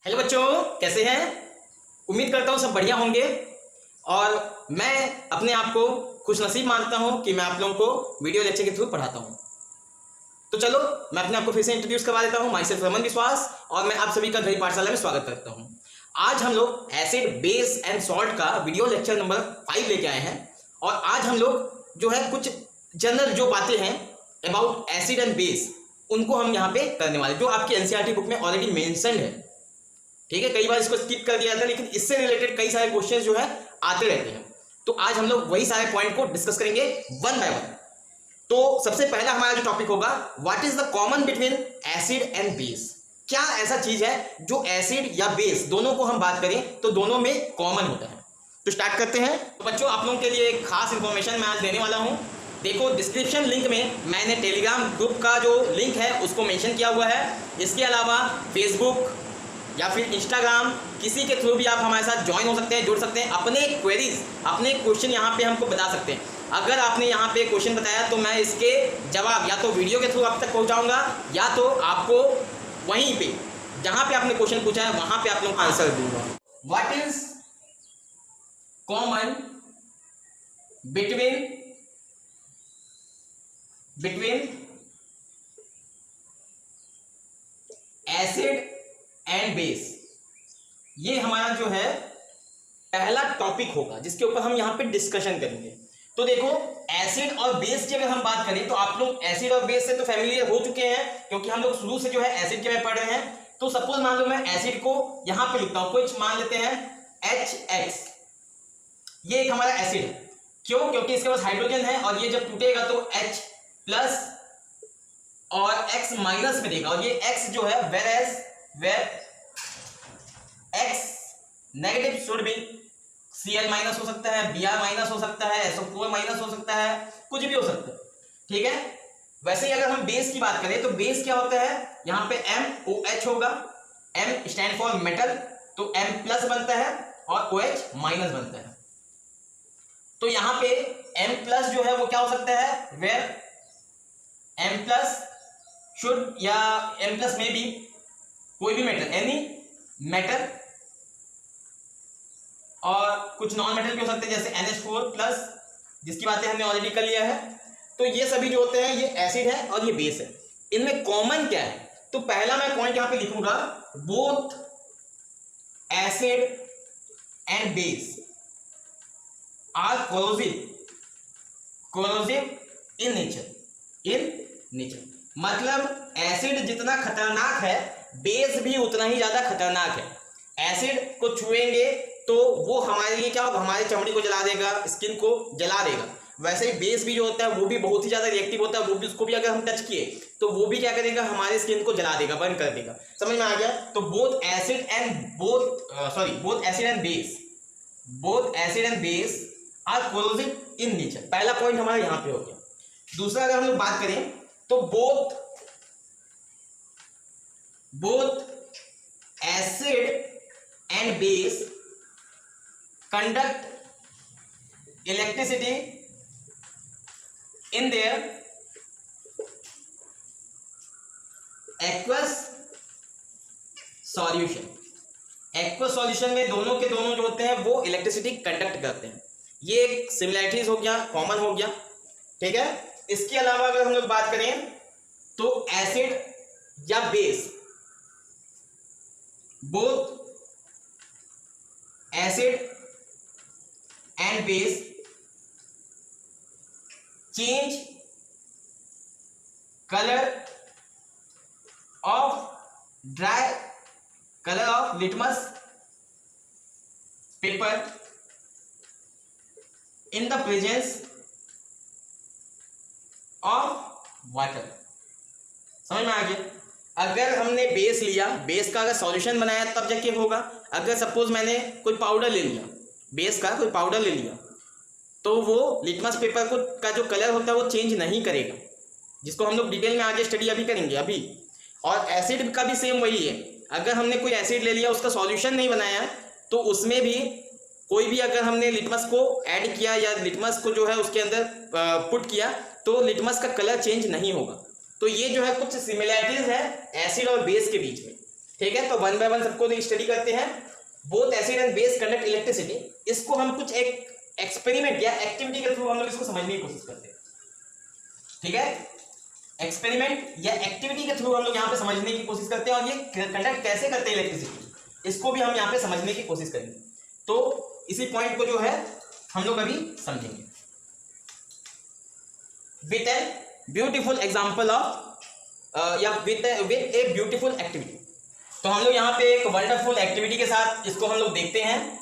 Hello बच्चों, कैसे हैं? उम्मीद करता हूँ सब बढ़िया होंगे। और मैं अपने आप को खुशनसीब मानता हूँ कि मैं आप लोगों को वीडियो लेक्चर के थ्रू पढ़ाता हूँ। तो चलो मैं अपने आप को फिर से इंट्रोड्यूस करवा देता हूँ। माई सेल्फ रमन विश्वास और मैं आप सभी का घड़ी पाठशाला में स्वागत करता हूँ। आज हम लोग एसिड, बेस एंड सॉल्ट का वीडियो लेक्चर नंबर 5 लेके आए हैं। और आज हम लोग जो है कुछ जनरल जो बातें हैं अबाउट एसिड एंड बेस, उनको हम यहाँ पे करने वाले, जो आपकी एनसीईआरटी बुक में ऑलरेडी मेंशन्ड है। ठीक है, कई बार इसको स्किप कर दिया जाता है, लेकिन इससे रिलेटेड कई सारे क्वेश्चंस जो है आते रहते हैं। तो आज हम लोग वही सारे पॉइंट को डिस्कस करेंगे वन बाय वन। तो सबसे पहला हमारा जो टॉपिक होगा, what is the common between acid and base. क्या ऐसा चीज है जो एसिड या बेस दोनों को हम बात करें तो दोनों में कॉमन होता है। तो स्टार्ट करते हैं। तो बच्चों, आप लोगों के लिए एक खास इंफॉर्मेशन मैं आज देने वाला हूं। देखो, डिस्क्रिप्शन लिंक में मैंने टेलीग्राम ग्रुप का जो लिंक है उसको मेंशन किया हुआ है। इसके अलावा फेसबुक या फिर इंस्टाग्राम, किसी के थ्रू भी आप हमारे साथ ज्वाइन हो सकते हैं, जुड़ सकते हैं। अपने क्वेरीज, अपने क्वेश्चन यहाँ पे हमको बता सकते हैं। अगर आपने यहाँ पे क्वेश्चन बताया तो मैं इसके जवाब या तो वीडियो के थ्रू आप तक पहुँचाऊँगा, या तो आपको वहीं पे जहाँ पे आपने क्वेश्चन पूछा है वहाँ पे आप लोग आंसर दूंगा। What is common between acid and base, ये हमारा जो है पहला टॉपिक होगा जिसके ऊपर हम यहाँ पे डिस्कशन करेंगे। तो देखो, एसिड और बेस की अगर हम बात करें तो आप लोग एसिड और बेस से तो फैमिलियर हो चुके हैं, क्योंकि हम लोग शुरू से जो है एसिड के में पढ़ रहे हैं। तो सपोज मान लो मैं एसिड को यहाँ पे लिखता हूँ, कुछ मान लेते हैं HX, ये एक हमारा एसिड है। क्यों? क्योंकि इसके पास हाइड्रोजन है और ये जब टूटेगा तो H प्लस और X माइनस में देगा, और ये X जो है where X negative should be Cl minus हो सकता है, Br माइनस हो सकता है, SO4 माइनस हो सकता है, कुछ भी हो सकता है। ठीक है, वैसे ही अगर हम बेस की बात करें तो बेस क्या होता है, यहाँ पे MOH होगा। M स्टैंड फॉर मेटल, तो M प्लस बनता है और OH माइनस बनता है। तो यहाँ पे M प्लस जो है वो क्या हो सकता है, वेर M प्लस शुड या M प्लस में भी कोई भी मेटल, एनी मेटल, और कुछ नॉन मेटल भी हो सकते हैं जैसे NH4 प्लस, जिसकी बातें हमने ऑलरेडी कर लिया है। तो ये सभी जो होते हैं ये एसिड है और ये बेस है। इनमें कॉमन क्या है? तो पहला मैं पॉइंट यहां पे लिखूंगा, both acid and base are corrosive in nature. मतलब एसिड जितना खतरनाक है, बेस भी उतना ही ज्यादा खतरनाक है। एसिड को छुएंगे तो वो हमारे लिए क्या होगा, हमारी चमड़ी को जला देगा, स्किन को जला देगा। वैसे ही बेस भी जो होता है वो भी बहुत ही ज्यादा रिएक्टिव होता है, वो भी, उसको भी अगर हम टच किए तो वो भी क्या करेगा, हमारे स्किन को जला देगा, बर्न कर देगा। समझ में आ गया? तो both acid and base are corrosive in nature. पहला पॉइंट हमारा यहाँ पे हो गया। दूसरा अगर हम लोग बात करें तो both acid and base conduct electricity in their aqueous solution। Aqueous solution में दोनों के दोनों जो होते हैं वो इलेक्ट्रिसिटी कंडक्ट करते हैं। ये एक सिमिलैरिटीज हो गया, कॉमन हो गया। ठीक है, इसके अलावा अगर हम लोग बात करें तो एसिड या base, both acid and base change color of litmus paper in the presence of water। समझ में आ गया? अगर हमने बेस लिया, बेस का अगर सॉल्यूशन बनाया तब जाके होगा। अगर सपोज मैंने कोई पाउडर ले लिया, बेस का कोई पाउडर ले लिया, तो वो लिटमस पेपर को का जो कलर होता है वो चेंज नहीं करेगा, जिसको हम लोग डिटेल में आगे स्टडी अभी करेंगे अभी। और एसिड का भी सेम वही है। अगर हमने कोई एसिड ले लिया, उसका सॉल्यूशन नहीं बनाया, तो उसमें भी कोई भी अगर हमने लिटमस को ऐड किया या लिटमस को जो है उसके अंदर पुट किया, तो लिटमस का कलर चेंज नहीं होगा। तो ये जो है कुछ सिमिलैरिटीज है एसिड और बेस के बीच में। ठीक है, तो वन बाय वन सबको स्टडी करते हैं। Both acid and base conduct electricity, इसको हम कुछ एक एक्सपेरिमेंट या एक्टिविटी के थ्रू हम लोग इसको समझने की कोशिश करते हैं। ठीक है, एक्सपेरिमेंट या एक्टिविटी के थ्रू हम लोग यहाँ पे समझने की कोशिश करते हैं, और ये कंडक्ट कैसे करते हैं इलेक्ट्रिसिटी, इसको भी हम यहाँ पे समझने की कोशिश करेंगे। तो इसी पॉइंट को जो है हम लोग अभी समझेंगे with an beautiful example of या विथ ए ब्यूटीफुल एक्टिविटी। तो हम लोग यहाँ पे एक वंडरफुल एक्टिविटी के साथ इसको हम लोग देखते हैं।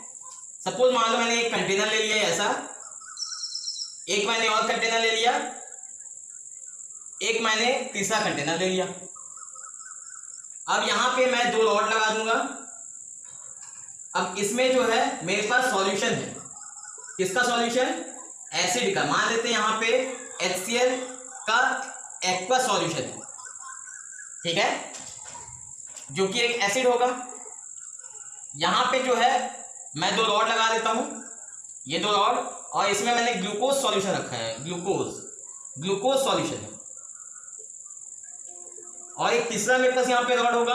सपोज मान लो मैंने एक कंटेनर ले लिया ऐसा, एक मैंने और कंटेनर ले लिया, एक मैंने तीसरा कंटेनर ले लिया। अब यहाँ पे मैं दो रॉड लगा दूंगा। अब इसमें जो है मेरे पास सॉल्यूशन है, किसका सॉल्यूशन, एसिड का। मान लेते हैं यहाँ पे HCl का एक्वा सॉल्यूशन है, ठीक है, जो कि एक एसिड होगा। यहां पे जो है मैं दो रॉड लगा देता हूं, ये दो रॉड, और इसमें मैंने ग्लूकोज सॉल्यूशन रखा है, ग्लूकोज सॉल्यूशन है। और एक तीसरा मेरे पास यहां पे रॉड होगा,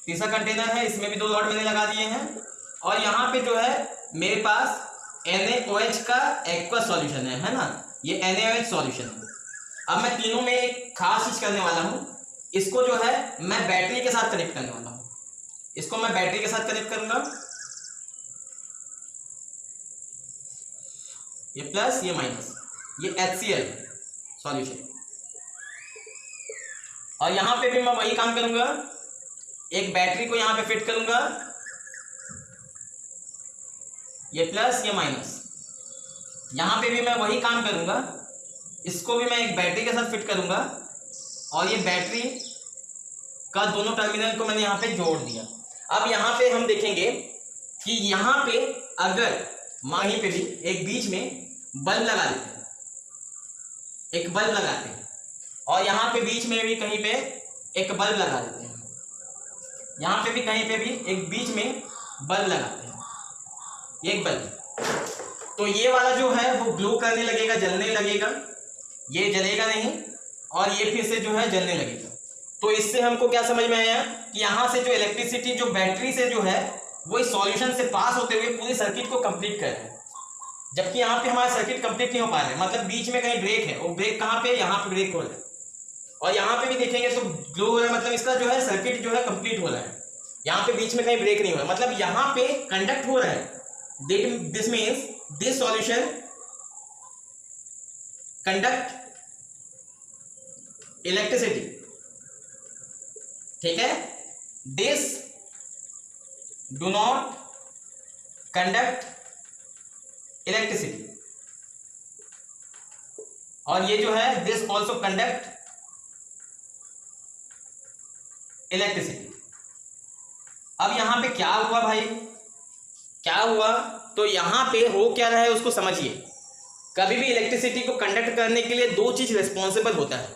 तीसरा कंटेनर है, इसमें भी दो रॉड मैंने लगा दिए हैं। और यहां पे जो है मेरे पास NaOH का एक्वा सॉल्यूशन है ना, ये NaOH सॉल्यूशन है। अब मैं तीनों में एक खास चीज करने वाला हूं, इसको जो है मैं बैटरी के साथ कनेक्ट करने वाला हूं, इसको मैं बैटरी के साथ कनेक्ट करूंगा, ये प्लस ये माइनस, ये HCl सॉल्यूशन। और यहां पे भी मैं वही काम करूंगा, एक बैटरी को यहां पे फिट करूंगा, ये प्लस ये माइनस। यहां पे भी मैं वही काम करूंगा, इसको भी मैं एक बैटरी के साथ फिट करूंगा, और ये बैटरी का दोनों टर्मिनल को मैंने यहाँ पे जोड़ दिया। अब यहाँ पे हम देखेंगे कि यहाँ पे अगर वहीं पे भी एक बीच में बल्ब लगा देते हैं, एक बल्ब लगाते हैं, और यहाँ पे बीच में भी कहीं पे एक बल्ब लगा देते हैं, यहाँ पे भी कहीं पे भी एक बीच में बल्ब लगाते हैं, एक बल्ब। तो ये वाला जो है वो ग्लो करने लगेगा, जलने लगेगा, ये जलेगा नहीं, और ये फिर से जो है जलने लगेगा। तो इससे हमको क्या समझ में आया कि यहाँ से जो इलेक्ट्रिसिटी जो बैटरी से जो है वो इस सॉल्यूशन से पास होते हुए पूरी सर्किट को कंप्लीट कर रहा है, जबकि यहाँ पे हमारा सर्किट कंप्लीट नहीं हो पा रहा है, मतलब बीच में कहीं ब्रेक है, और ब्रेक कहाँ पे, यहाँ पे ब्रेक हो रहा है। और यहाँ पे भी देखेंगे तो ग्लो हो रहा है, मतलब इसका जो है सर्किट जो है कंप्लीट हो रहा है, यहाँ पे बीच में कहीं ब्रेक नहीं हो रहा है, मतलब यहाँ पे कंडक्ट हो रहा है। This means this solution conduct electricity, ठीक है, this do not conduct electricity, और ये जो है दिस ऑल्सो कंडक्ट इलेक्ट्रिसिटी। अब यहां पे क्या हुआ भाई, क्या हुआ, तो यहां पे हो क्या रहा है उसको समझिए। कभी भी इलेक्ट्रिसिटी को कंडक्ट करने के लिए दो चीज रिस्पॉन्सिबल होता है,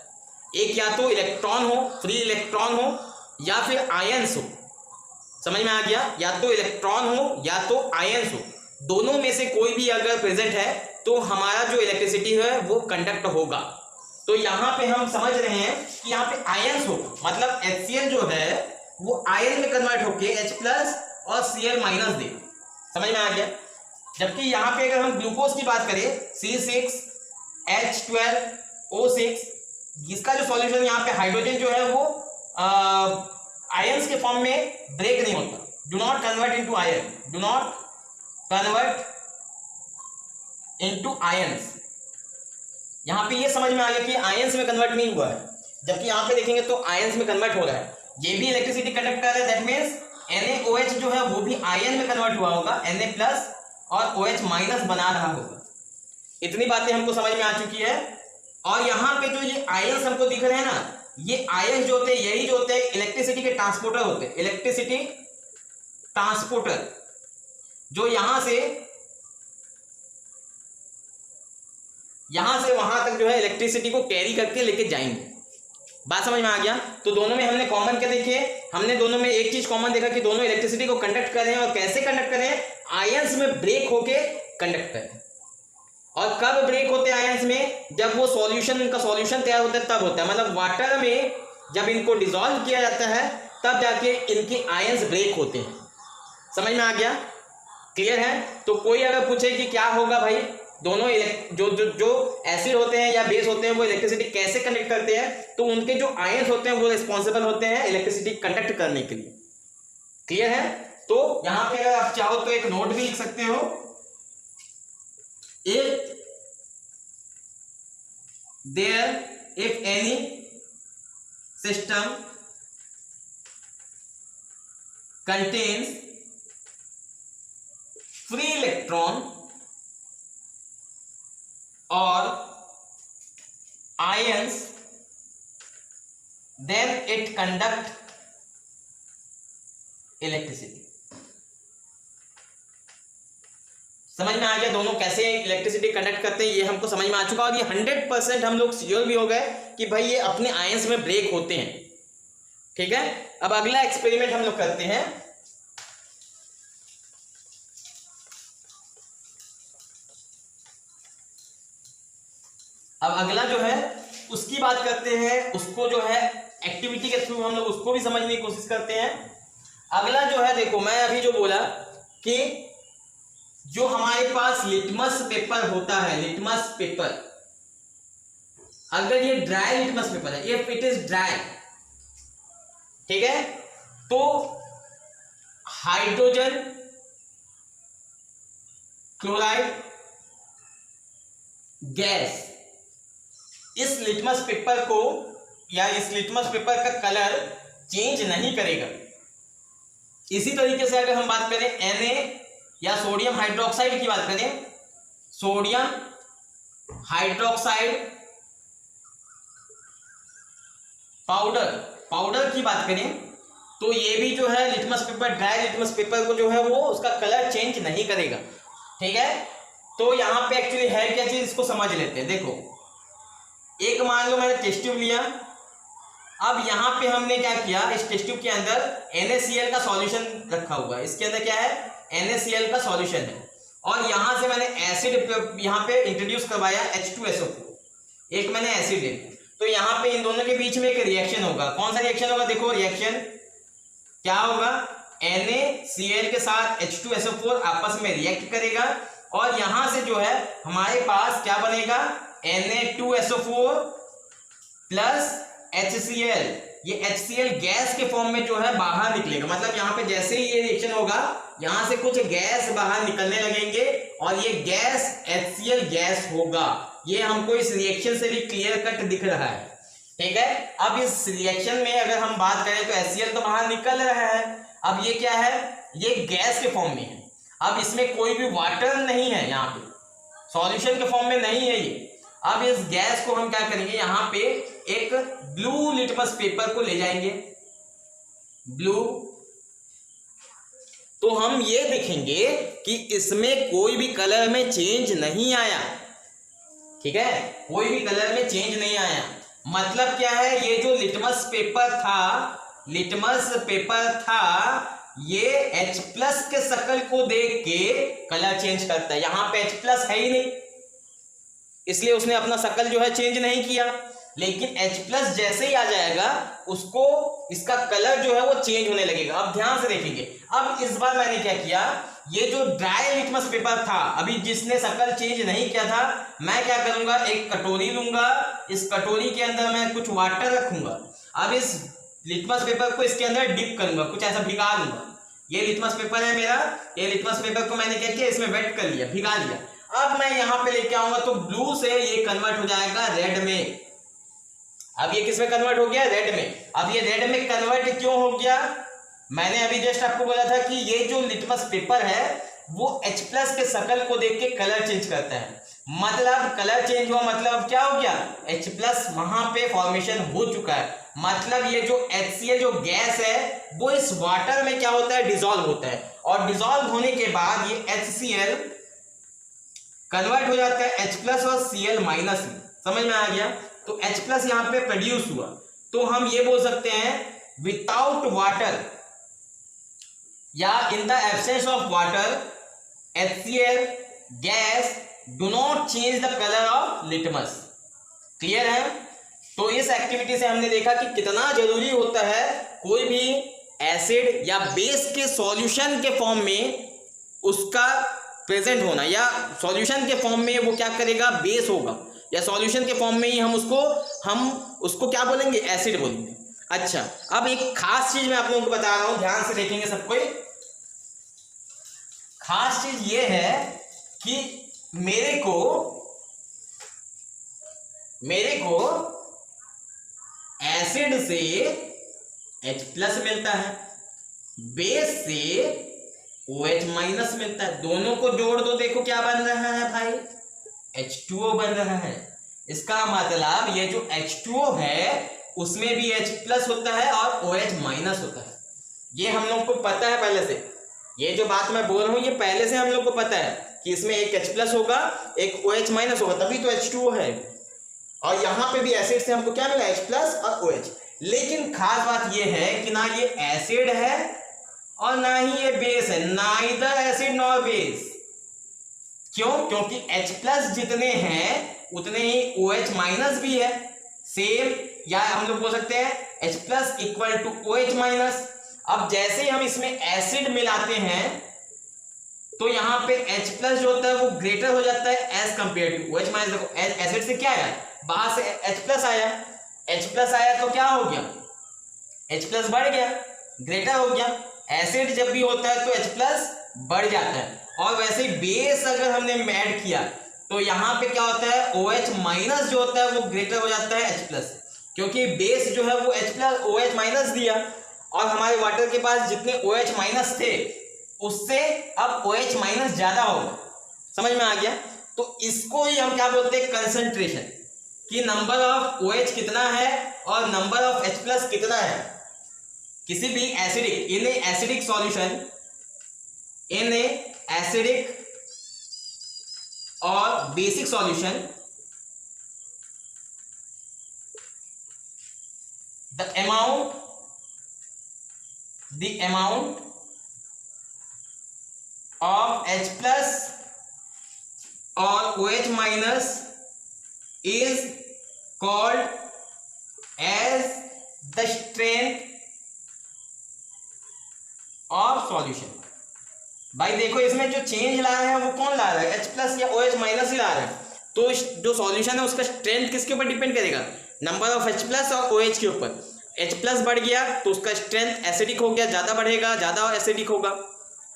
एक या तो इलेक्ट्रॉन हो, फ्री इलेक्ट्रॉन हो, या फिर आयंस हो। समझ में आ गया, या तो इलेक्ट्रॉन हो या तो आयंस हो, दोनों में से कोई भी अगर प्रेजेंट है तो हमारा जो इलेक्ट्रिसिटी है वो कंडक्ट होगा। तो यहाँ पे हम समझ रहे हैं कि यहाँ पे आयंस हो, मतलब HCl जो है वो आयन में कन्वर्ट होके H+ और Cl- दे। समझ में आ गया। जबकि यहाँ पे अगर हम ग्लूकोज की बात करें, C6H12O6, इसका जो सॉल्यूशन यहाँ पे हाइड्रोजन जो है वो आयंस के फॉर्म में ब्रेक नहीं होता, do not convert into ion, do not convert into ions. यहाँ पे ये समझ में आ गया कि आयंस में कन्वर्ट नहीं हुआ है, जबकि यहाँ पे देखेंगे तो आयंस में कन्वर्ट हो रहा है। ये भी इलेक्ट्रिसिटी कंडक्ट कर रहा है, दैट मीन्स NaOH जो है वो भी आयन में कन्वर्ट हुआ होगा, Na+ और OH- बना रहा होगा। इतनी बातें हमको समझ में आ चुकी है। और यहाँ पे जो ये आयंस हमको दिख रहे हैं ना, ये आयन जो होते हैं यही जो होते हैं इलेक्ट्रिसिटी के ट्रांसपोर्टर होते हैं, इलेक्ट्रिसिटी ट्रांसपोर्टर, जो यहां से वहां तक जो है इलेक्ट्रिसिटी को कैरी करके लेके जाएंगे। बात समझ में आ गया। तो दोनों में हमने कॉमन क्या देखे, हमने दोनों में एक चीज कॉमन देखा कि दोनों इलेक्ट्रिसिटी को कंडक्ट कर रहे हैं, और कैसे कंडक्ट कर रहे हैं, आयंस में ब्रेक होके कंडक्ट कर रहे हैं। और कब ब्रेक होते हैं आयंस में, जब वो सॉल्यूशन का सॉल्यूशन तैयार होता है तब होता है, मतलब वाटर में जब इनको डिसॉल्व किया जाता है तब जाके इनके आयंस ब्रेक होते हैं। समझ में आ गया? क्लियर है? तो कोई अगर पूछे कि क्या होगा भाई, दोनों जो जो जो एसिड होते हैं या बेस होते हैं वो इलेक्ट्रिसिटी कैसे कंडक्ट करते हैं, तो उनके जो आयंस होते हैं वो रिस्पॉन्सिबल होते हैं इलेक्ट्रिसिटी कंडक्ट करने के लिए। क्लियर है? तो यहां पे अगर आप चाहो तो एक नोट भी लिख सकते हो, if any system contains free electron or ions, then it conduct electricity। समझ में आ गया दोनों कैसे इलेक्ट्रिसिटी कंडक्ट करते हैं, ये हमको समझ में आ चुका। और ये 100% हम लोग श्योर भी हो गए कि भाई ये अपने आयंस में ब्रेक होते हैं। ठीक है, अब अगला एक्सपेरिमेंट हम लोग करते हैं। अब अगला जो है उसकी बात करते हैं, उसको जो है एक्टिविटी के थ्रू हम लोग उसको भी समझने की कोशिश करते हैं। अगला जो है, देखो मैं अभी जो बोला कि जो हमारे पास लिटमस पेपर होता है, लिटमस पेपर, अगर ये ड्राई लिटमस पेपर है, इफ इट इज ड्राई, ठीक है, तो हाइड्रोजन क्लोराइड गैस इस लिटमस पेपर को या इस लिटमस पेपर का कलर चेंज नहीं करेगा। इसी तरीके से अगर हम बात करें Na या सोडियम हाइड्रोक्साइड की बात करें, सोडियम हाइड्रोक्साइड पाउडर की बात करें, तो ये भी जो है litmus paper, dry litmus paper को जो है वो उसका कलर चेंज नहीं करेगा। ठीक है, तो यहां पे एक्चुअली है क्या चीज, इसको समझ लेते हैं। देखो, एक मान लो मैंने टेस्ट ट्यूब लिया, अब यहां पे हमने क्या किया, इस टेस्ट ट्यूब के अंदर NaCl का सॉल्यूशन रखा हुआ है। इसके अंदर क्या है, NaCl का सॉल्यूशन है, और यहां से मैंने एसिड यहां पे इंट्रोड्यूस करवाया H2SO4, एक मैंने एसिड ले लिया। तो यहां पे इन दोनों के बीच में एक रिएक्शन होगा। कौन सा रिएक्शन होगा, देखो रिएक्शन क्या होगा, NaCl के साथ H2SO4 आपस में रिएक्ट करेगा, और यहां से जो है हमारे पास क्या बनेगा, Na2SO4 प्लस HCl। ये HCl गैस के फॉर्म में जो है बाहर निकलेगा। मतलब यहाँ पे जैसे ही ये रिएक्शन होगा, यहां से कुछ गैस बाहर निकलने लगेंगे, और ये गैस HCl गैस होगा। ये हमको इस रिएक्शन से भी क्लियर कट दिख रहा है। ठीक है, अब इस रिएक्शन में अगर हम बात करें तो HCl तो बाहर निकल रहा है, अब ये क्या है, ये गैस के फॉर्म में है। अब इसमें कोई भी वाटर नहीं है, यहाँ पे सॉल्यूशन के फॉर्म में नहीं है ये। अब इस गैस को हम क्या करेंगे, यहां पे एक ब्लू लिटमस पेपर को ले जाएंगे, ब्लू, तो हम ये देखेंगे कि इसमें कोई भी कलर में चेंज नहीं आया। ठीक है, कोई भी कलर में चेंज नहीं आया। मतलब क्या है, ये जो लिटमस पेपर था, ये H+ के शक्ल को देख के कलर चेंज करता है। यहां पे H+ है ही नहीं, इसलिए उसने अपना शक्ल जो है चेंज नहीं किया। लेकिन H+ जैसे ही आ जाएगा, उसको इसका कलर जो है वो चेंज होने लगेगा। अब ध्यान से देखेंगे, अब इस बार मैंने क्या किया, ये जो ड्राई लिटमस पेपर था, अभी जिसने शक्ल चेंज नहीं किया था, मैं क्या करूंगा, एक कटोरी लूंगा, इस कटोरी के अंदर मैं कुछ वाटर रखूंगा। अब इस लिटमस पेपर को इसके अंदर डिप करूंगा, कुछ ऐसा भिगा लूंगा। ये लिटमस पेपर है मेरा, ये लिटमस पेपर को मैंने क्या किया, इसमें वेट कर लिया, भिगा लिया। अब मैं यहां पे लेके आऊंगा तो ब्लू से ये कन्वर्ट हो जाएगा रेड में। अब ये किस में कन्वर्ट हो गया, रेड में। अब ये रेड में कन्वर्ट क्यों हो गया, मैंने अभी जस्ट आपको बोला था कि ये जो लिटमस पेपर है वो H+ के शक्ल को देख के कलर चेंज करता है। मतलब कलर चेंज हुआ, मतलब क्या हो गया, H+ वहां पे फॉर्मेशन हो चुका है। मतलब ये जो HCl जो गैस है वो इस वाटर में क्या होता है, डिसॉल्व होता है, और डिसॉल्व होने के बाद ये HCl कन्वर्ट हो जाता है H+ और Cl- में। समझ में आ गया, तो H+ यहां पे प्रोड्यूस हुआ। तो हम ये बोल सकते हैं, विदाउट वाटर या in the absence of water, HCl gas do not change the colour of litmus. Clear है? तो इस एक्टिविटी से हमने देखा कि कितना जरूरी होता है कोई भी एसिड या बेस के सॉल्यूशन के फॉर्म में उसका प्रेजेंट होना, या सॉल्यूशन के फॉर्म में वो क्या करेगा, बेस होगा, या सॉल्यूशन के फॉर्म में ही हम उसको क्या बोलेंगे, एसिड बोलेंगे। अच्छा, अब एक खास चीज मैं आप लोगों को बता रहा हूं, ध्यान से देखेंगे सब कोई। खास चीज ये है कि मेरे को एसिड से H+ मिलता है, बेस से OH- मिलता है। दोनों को जोड़ दो, देखो क्या बन रहा है भाई, H2O बन रहा है। इसका मतलब ये जो H2O है उसमें भी H+ होता है और OH- होता है। ये हम लोग को पता है पहले से, ये जो बात मैं बोल रहा हूं ये पहले से हम लोग को पता है कि इसमें एक H+ होगा, एक OH- होगा, तभी तो H2O है। और यहां पे भी एसिड से हमको क्या मिला, H+ और OH। लेकिन खास बात ये है कि ना ये एसिड है और ना ही ये बेस है, नाइदर एसिड नॉर बेस। क्यों? क्योंकि H+ जितने हैं उतने ही OH- भी है, सेम, या हम लोग बोल सकते हैं H+ इक्वल टू OH-। अब जैसे ही हम इसमें एसिड मिलाते हैं तो यहां पे H+ जो होता है वो ग्रेटर हो जाता है एज कंपेयर टू OH-। देखो एसिड से क्या आया, बाहर से H+ आया, H+ आया तो क्या हो गया, H+ बढ़ गया, ग्रेटर हो गया। एसिड जब भी होता है तो H+ बढ़ जाता है। और वैसे ही बेस अगर हमने ऐड किया तो यहां पे क्या होता है, OH- जो होता है वो ग्रेटर हो जाता है H+, क्योंकि बेस जो है वो H+ OH- दिया, और हमारे वाटर के पास जितने OH- थे उससे अब OH- ज्यादा होगा। समझ में आ गया? तो इसको ही हम क्या बोलते हैं, कंसंट्रेशन, कि नंबर ऑफ OH कितना है और नंबर ऑफ H+ कितना है। किसी भी acidic, in acidic solution, in acidic और basic solution, the amount of H+ or OH- is called as the strength of solution। भाई देखो इसमें जो चेंज ला रहा है वो कौन ला रहा है, H+ या OH- ही ला रहा है। तो जो सॉल्यूशन है उसका स्ट्रेंथ किसके ऊपर डिपेंड करेगा, नंबर ऑफ H+ और OH के ऊपर। H+ बढ़ गया तो उसका स्ट्रेंथ एसिडिक हो गया, ज्यादा बढ़ेगा, ज्यादा एसिडिक होगा।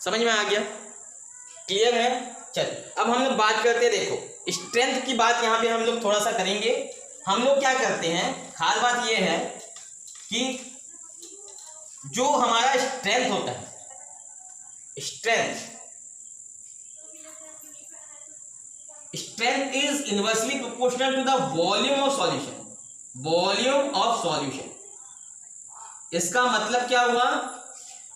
समझ में आ गया? क्लियर है? चल अब हम लोग बात करते हैं, देखो स्ट्रेंथ की बात यहाँ पे हम लोग थोड़ा सा करेंगे। हम लोग क्या करते हैं, खास बात ये है कि जो हमारा स्ट्रेंथ होता है, strength is inversely proportional to the volume of solution. इसका मतलब क्या हुआ,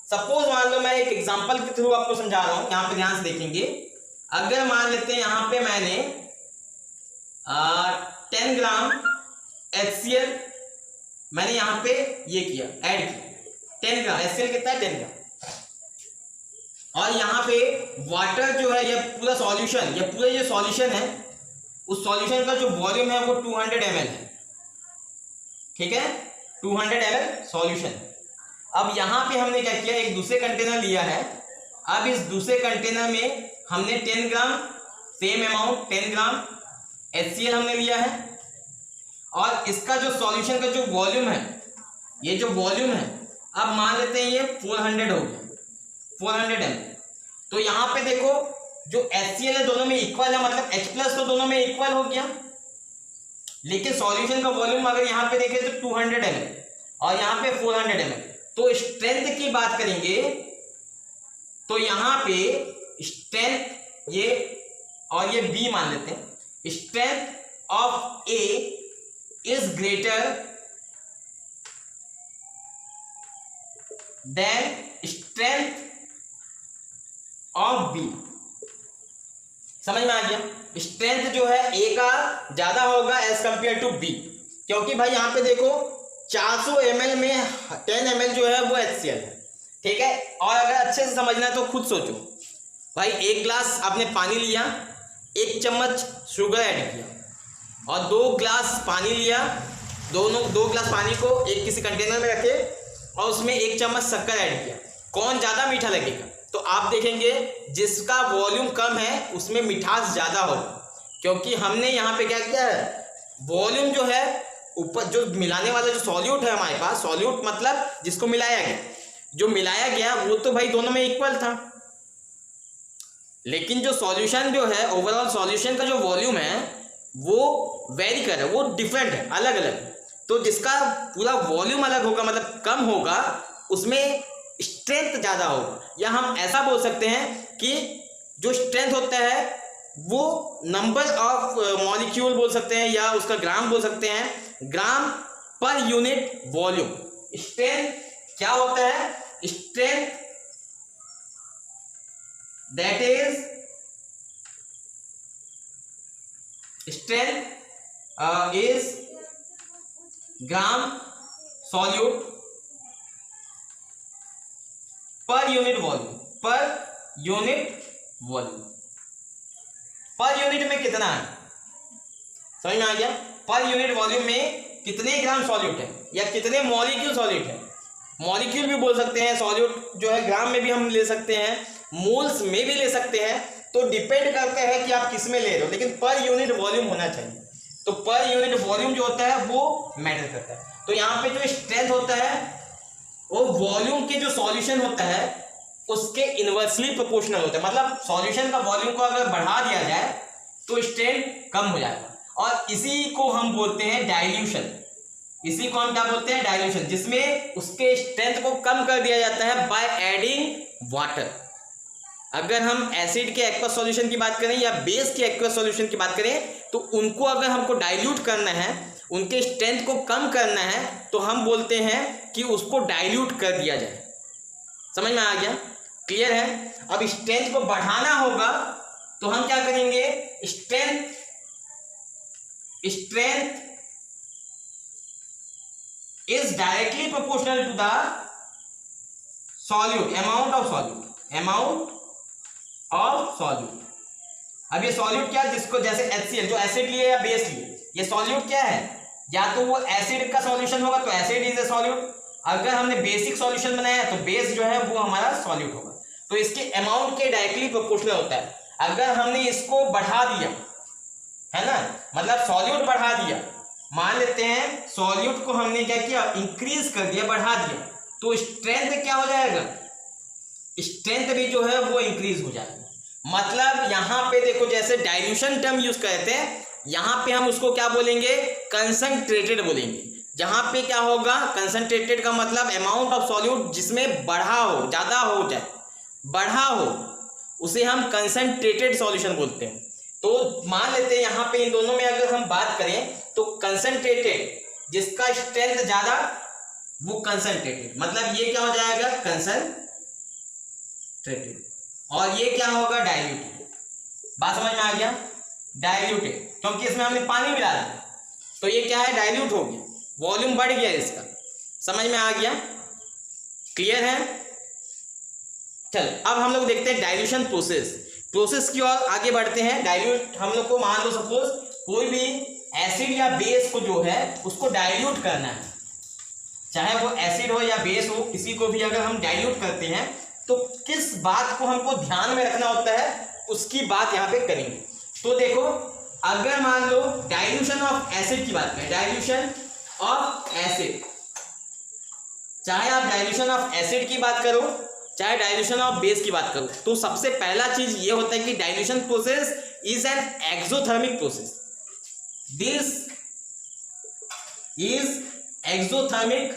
सपोज मान लो मैं एक एग्जांपल के थ्रू आपको समझा रहा हूं, यहां पे ध्यान से देखेंगे। अगर मान लेते हैं यहां पे मैंने 10 ग्राम HCl मैंने यहां पे ये किया, ऐड किया 10 ग्राम HCl कितना है, 10 ग्राम। और यहाँ पे वाटर जो है, ये पूरा सॉल्यूशन, ये पूरा जो सॉल्यूशन है उस सॉल्यूशन का जो वॉल्यूम है वो 200 ml है, ठीक है, 200 ml सॉल्यूशन। अब यहाँ पे हमने क्या किया, एक दूसरे कंटेनर लिया है। अब इस दूसरे कंटेनर में हमने 10 ग्राम, सेम अमाउंट 10 ग्राम HCl हमने लिया है, और इसका जो सॉल्यूशन का जो वॉल्यूम है, ये जो वॉल्यूम है, अब मान लेते हैं ये 400 हो गया, 400 ml। तो यहां पे देखो जो HCl है दोनों में इक्वल है, मतलब H+ तो दोनों में इक्वल हो गया, लेकिन सॉल्यूशन का वॉल्यूम अगर यहां पे देखें तो 200 ml और यहां पे 400 ml। तो स्ट्रेंथ की बात करेंगे तो यहां पे स्ट्रेंथ ये और ये B मान लेते हैं, strength of A is greater than strength of B। समझ में आ गया? स्ट्रेंथ जो है A का ज्यादा होगा एज कंपेयर टू B, क्योंकि भाई यहां पे देखो 400 ml में 10 ml जो है वो HCl है, ठीक है। और अगर अच्छे से समझना है तो खुद सोचो भाई, एक ग्लास आपने पानी लिया, 1 चम्मच शुगर ऐड किया, और 2 ग्लास पानी लिया, दो गिलास पानी को एक किसी कंटेनर में रखे और उसमें 1 चम्मच शक्कर ऐड किया, कौन ज़्यादा मीठा लगेगा? तो आप देखेंगे जिसका वॉल्यूम कम है उसमें मिठास ज़्यादा होगा, क्योंकि हमने यहाँ पे क्या किया है, वॉल्यूम जो है ऊपर जो मिलाने वाला जो सॉल्यूट है हमारे पास, सॉल्यूट मतलब जिसको मिलाया गया, जो मिलाया गया वो तो भाई दोनों में इक्वल था, लेकिन जो सॉल्यूशन जो है ओवरऑल सॉल्यूशन का जो वॉल्यूम है वो वेरी कर रहा है, वो डिफरेंट है, अलग अलग। तो जिसका पूरा वॉल्यूम अलग होगा मतलब कम होगा उसमें स्ट्रेंथ ज़्यादा होगा, या हम ऐसा बोल सकते हैं कि जो स्ट्रेंथ होता है वो नंबर ऑफ मॉलिक्यूल बोल सकते हैं या उसका ग्राम बोल सकते हैं, ग्राम पर यूनिट वॉल्यूम। स्ट्रेंथ क्या होता है? Strength that is strength is gram solute per unit volume, per unit volume. Per unit में कितना है, समझ में आ गया? पर यूनिट वॉल्यूम में कितने ग्राम सॉल्यूट है या कितने मॉलिक्यूल सॉल्यूट है। मॉलिक्यूल भी बोल सकते हैं, सॉल्यूट जो है ग्राम में भी हम ले सकते हैं, मोल्स में भी ले सकते हैं, तो डिपेंड करते हैं कि आप किस में ले रहे हो, लेकिन पर यूनिट वॉल्यूम होना चाहिए। तो पर यूनिट वॉल्यूम जो होता है वो मैटर करता है। तो यहाँ पे जो स्ट्रेंथ होता है वो वॉल्यूम के जो सॉल्यूशन होता है उसके इनवर्सली प्रोपोर्शनल होता है, मतलब सॉल्यूशन का वॉल्यूम को अगर बढ़ा दिया जाए तो स्ट्रेंथ कम हो जाएगा, और इसी को हम बोलते हैं डाइल्यूशन। इसी को हम क्या बोलते हैं? डाइल्यूशन, जिसमें उसके स्ट्रेंथ को कम कर दिया जाता है बाय एडिंग वाटर। अगर हम एसिड के एक्वस सॉल्यूशन की बात करें या बेस के एक्वस सॉल्यूशन की बात करें तो उनको अगर हमको डाइल्यूट करना है, उनके स्ट्रेंथ को कम करना है, तो हम बोलते हैं कि उसको डाइल्यूट कर दिया जाए। समझ में आ गया? क्लियर है? अब स्ट्रेंथ को बढ़ाना होगा तो हम क्या करेंगे? Strength is directly proportional to the solute, amount of solute. अब ये सॉल्यूट क्या है? जिसको जैसे HCl जो एसिड लिए या बेस लिए, ये सॉल्यूट क्या है? या तो वो एसिड का सॉल्यूशन होगा तो एसिड इज ए सॉल्यूट, अगर हमने बेसिक सॉल्यूशन बनाया है तो बेस जो है वो हमारा सॉल्यूट होगा। तो इसके अमाउंट के डायरेक्टली प्रोपोर्शनल होता है। अगर हमने इसको बढ़ा दिया है ना, मतलब सॉल्यूट बढ़ा दिया, मान लेते हैं सॉल्यूट को हमने क्या किया? इंक्रीज कर दिया, बढ़ा दिया, तो स्ट्रेंथ क्या हो जाएगा? स्ट्रेंथ भी जो है वो इंक्रीज हो जाएगा। मतलब यहां पे देखो, जैसे डाइल्यूशन टर्म यूज करते हैं, यहां पे हम उसको क्या बोलेंगे? कंसंट्रेटेड बोलेंगे। जहां पे क्या होगा? कंसंट्रेटेड का मतलब अमाउंट ऑफ सॉल्यूट जिसमें बढ़ा हो, ज्यादा हो जाए, बढ़ा हो, उसे हम कंसंट्रेटेड सॉल्यूशन बोलते हैं। तो मान लेते हैं यहां पे इन दोनों में अगर हम बात करें तो कंसंट्रेटेड जिसका स्ट्रेंथ ज्यादा वो कंसंट्रेटेड, मतलब ये क्या हो जाएगा? कंसंट्रेटेड, और ये क्या होगा? डाइल्यूटेड। बात समझ में आ गया? डाइल्यूटेड, क्योंकि इसमें हमने पानी मिला दिया तो ये क्या है? डाइल्यूट हो गया, वॉल्यूम बढ़ गया इसका। समझ में आ गया? क्लियर है? चल अब हम लोग देखते हैं डाइल्यूशन प्रोसेस की ओर आगे बढ़ते हैं। डाइल्यूट हम लोग को, मान लो सपोज कोई भी एसिड या बेस को जो है उसको डाइल्यूट करना है, चाहे वो एसिड हो या बेस हो, किसी को भी अगर हम डाइल्यूट करते हैं तो किस बात को हमको ध्यान में रखना होता है उसकी बात यहाँ पे करेंगे। तो देखो, अगर मान लो डाइल्यूशन ऑफ एसिड की बात करें, डाइल्यूशन ऑफ एसिड, चाहे आप डाइल्यूशन ऑफ एसिड की बात करो चाहे डाइल्यूशन ऑफ बेस की बात करो, तो सबसे पहला चीज ये होता है कि dilution process is an exothermic process. This is exothermic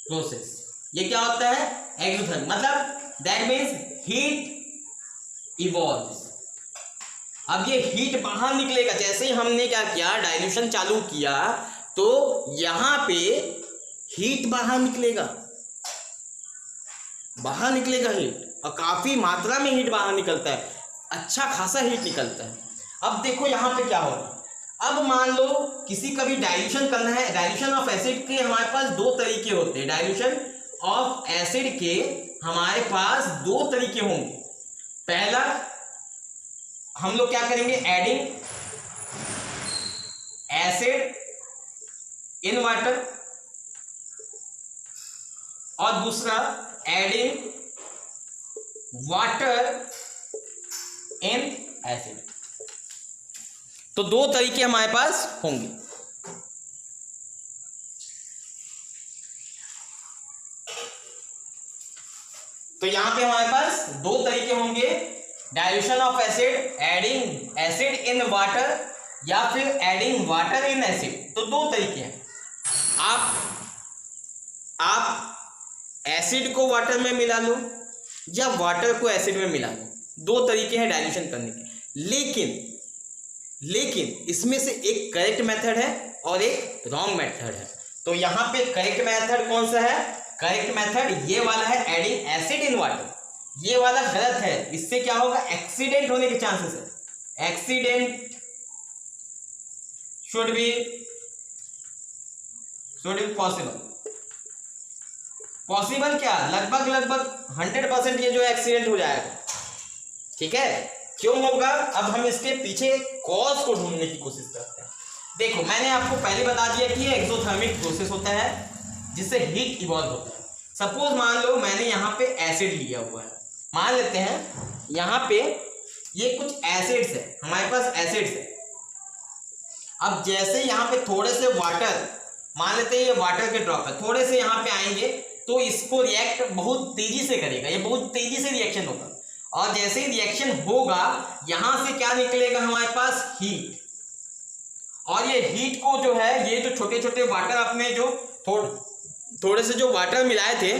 process. ये क्या होता है? एक्सोथर्मिक, मतलब दैट मीन्स हीट इवॉल्व्स। अब ये हीट बाहर निकलेगा, जैसे ही हमने क्या किया? डाइल्यूशन चालू किया तो यहां पे हीट बाहर निकलेगा हीट, और काफी मात्रा में हीट बाहर निकलता है, अच्छा खासा हीट निकलता है। अब देखो यहां पे क्या होगा। अब मान लो किसी का भी डाइल्यूशन करना है, डाइल्यूशन ऑफ एसिड के हमारे पास दो तरीके होते हैं। डाइल्यूशन ऑफ एसिड के हमारे पास दो तरीके होंगे। पहला हम लोग क्या करेंगे? एडिंग एसिड इन वाटर, और दूसरा एडिंग वाटर इन एसिड। तो दो तरीके हमारे पास होंगे। तो यहां पे हमारे पास दो तरीके होंगे, dilution of acid, adding acid in water, या फिर एडिंग वाटर इन एसिड। तो दो तरीके हैं। आप एसिड को वाटर में मिला लो या वाटर को एसिड में मिला लो, दो तरीके हैं डाइल्यूशन करने के। लेकिन इसमें से एक करेक्ट मेथड है और एक रॉन्ग मेथड है। तो यहाँ पे करेक्ट मेथड कौन सा है? करेक्ट मेथड ये वाला है, एडिंग एसिड इन वाटर। ये वाला गलत है, इससे क्या होगा? एक्सीडेंट होने के चांसेस है। एक्सीडेंट शुड बी पॉसिबल क्या? लगभग 100% ये जो एक्सीडेंट हो जाएगा। ठीक है, क्यों होगा? अब हम इसके पीछे कॉज को ढूंढने की कोशिश करते हैं। देखो, मैंने आपको पहले बता दिया कि ये एक्सोथर्मिक प्रोसेस होता है जिससे हीट इवॉल्व होता है। सपोज मान लो मैंने यहाँ पे एसिड लिया हुआ है, मान लेते हैं यहाँ पे ये कुछ एसिड्स है, हमारे पास एसिड्स है। अब जैसे यहाँ पे थोड़े से वाटर, मान लेते हैं ये वाटर के ड्रॉप है, थोड़े से यहाँ पे आएंगे तो इसको रिएक्ट बहुत तेजी से करेगा, ये बहुत तेजी से रिएक्शन होगा। और जैसे ही रिएक्शन होगा यहां से क्या निकलेगा? हमारे पास हीट। और ये हीट को जो है, ये जो छोटे छोटे वाटर अपने जो थोड़े से जो वाटर मिलाए थे,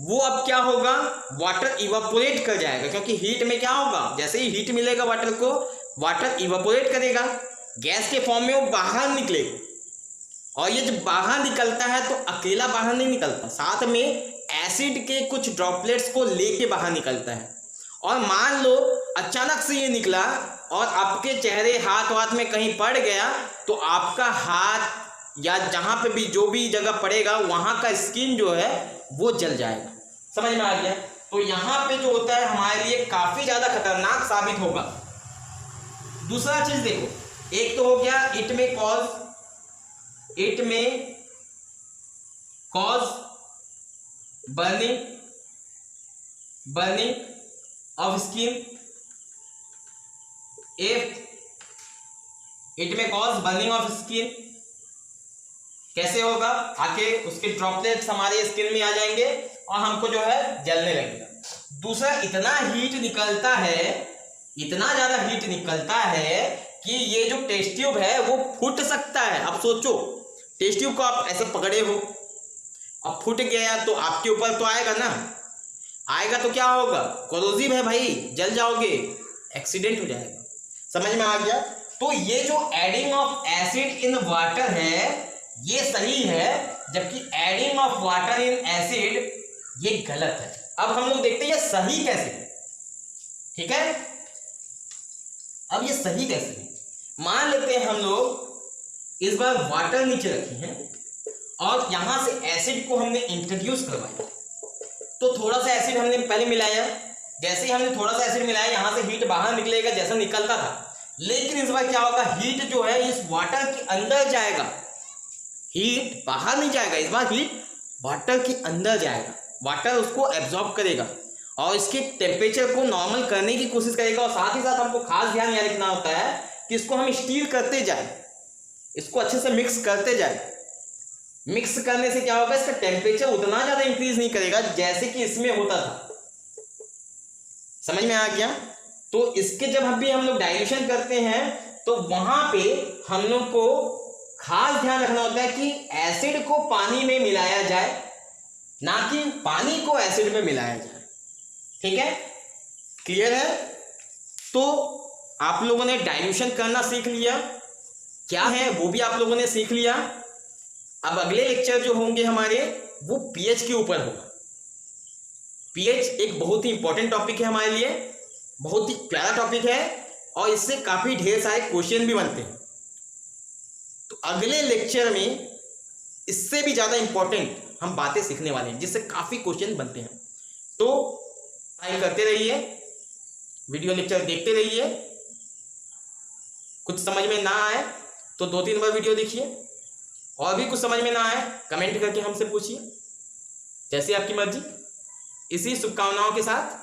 वो अब क्या होगा? वाटर इवापोरेट कर जाएगा, क्योंकि हीट में क्या होगा? जैसे ही हीट मिलेगा वाटर को, वाटर इवापोरेट करेगा, गैस के फॉर्म में वो बाहर निकलेगा। और ये जब बाहर निकलता है तो अकेला बाहर नहीं निकलता, साथ में एसिड के कुछ ड्रॉपलेट्स को लेके बाहर निकलता है। और मान लो अचानक से ये निकला और आपके चेहरे, हाथ वाथ में कहीं पड़ गया, तो आपका हाथ या जहाँ पे भी जो भी जगह पड़ेगा वहाँ का स्किन जो है वो जल जाएगा। समझ में आ गया? तो यहाँ पे जो होता है हमारे लिए काफ़ी ज़्यादा खतरनाक साबित होगा। दूसरा चीज़ देखो, एक तो हो गया इट में cause burning of skin. If it में कॉज बर्निंग ऑफ स्किन, कैसे होगा? आके उसके ड्रॉपलेट्स हमारे स्किन में आ जाएंगे और हमको जो है जलने लगेगा। दूसरा, इतना हीट निकलता है, इतना ज्यादा हीट निकलता है कि ये जो टेस्ट ट्यूब है वो फूट सकता है। अब सोचो, टेस्ट ट्यूब को आप ऐसे पकड़े हो, अब फूट गया तो आपके ऊपर तो आएगा ना, आएगा तो क्या होगा? कोरोसिव है भाई, जल जाओगे, एक्सीडेंट हो जाएगा। समझ में आ गया? तो ये जो adding of acid in water है ये सही है, जबकि adding of water in acid ये गलत है। अब हम लोग देखते हैं ये सही कैसे है। ठीक है, अब ये सही कैसे है? मान लेते हैं हम लोग इस बार वाटर नीचे रखे हैं और यहां से एसिड को हमने इंट्रोड्यूस करवाया। तो थोड़ा सा एसिड हमने पहले मिलाया, जैसे ही हमने थोड़ा सा एसिड मिलाया यहां से हीट बाहर निकलेगा जैसा निकलता था। लेकिन इस बार क्या होगा? हीट जो है इस वाटर के अंदर जाएगा, हीट बाहर नहीं जाएगा, इस बार हीट वाटर के अंदर जाएगा। वाटर उसको एब्जॉर्ब करेगा और इसके टेम्परेचर को नॉर्मल करने की कोशिश करेगा। और साथ ही साथ हमको खास ध्यान यह रखना होता है कि इसको हम स्टीर करते जाए, इसको अच्छे से मिक्स करते जाए। मिक्स करने से क्या होगा? इसका टेम्परेचर उतना ज्यादा इंक्रीज नहीं करेगा जैसे कि इसमें होता था। समझ में आ गया? तो इसके जब हम लोग डाइल्यूशन करते हैं तो वहां पे हम लोग को खास ध्यान रखना होता है कि एसिड को पानी में मिलाया जाए, ना कि पानी को एसिड में मिलाया जाए। ठीक है, क्लियर है? तो आप लोगों ने डाइल्यूशन करना सीख लिया, क्या है वो भी आप लोगों ने सीख लिया। अब अगले लेक्चर जो होंगे हमारे वो पीएच के ऊपर होगा। पीएच एक बहुत ही इंपॉर्टेंट टॉपिक है हमारे लिए, बहुत ही प्यारा टॉपिक है और इससे काफी ढेर सारे क्वेश्चन भी बनते हैं। तो अगले लेक्चर में इससे भी ज्यादा इंपॉर्टेंट हम बातें सीखने वाले हैं जिससे काफी क्वेश्चन बनते हैं। तो टाइम करते रहिए, वीडियो लेक्चर देखते रहिए। कुछ समझ में ना आए तो 2-3 बार वीडियो देखिए, और भी कुछ समझ में ना आए कमेंट करके हमसे पूछिए, जैसी आपकी मर्जी। इसी शुभकामनाओं के साथ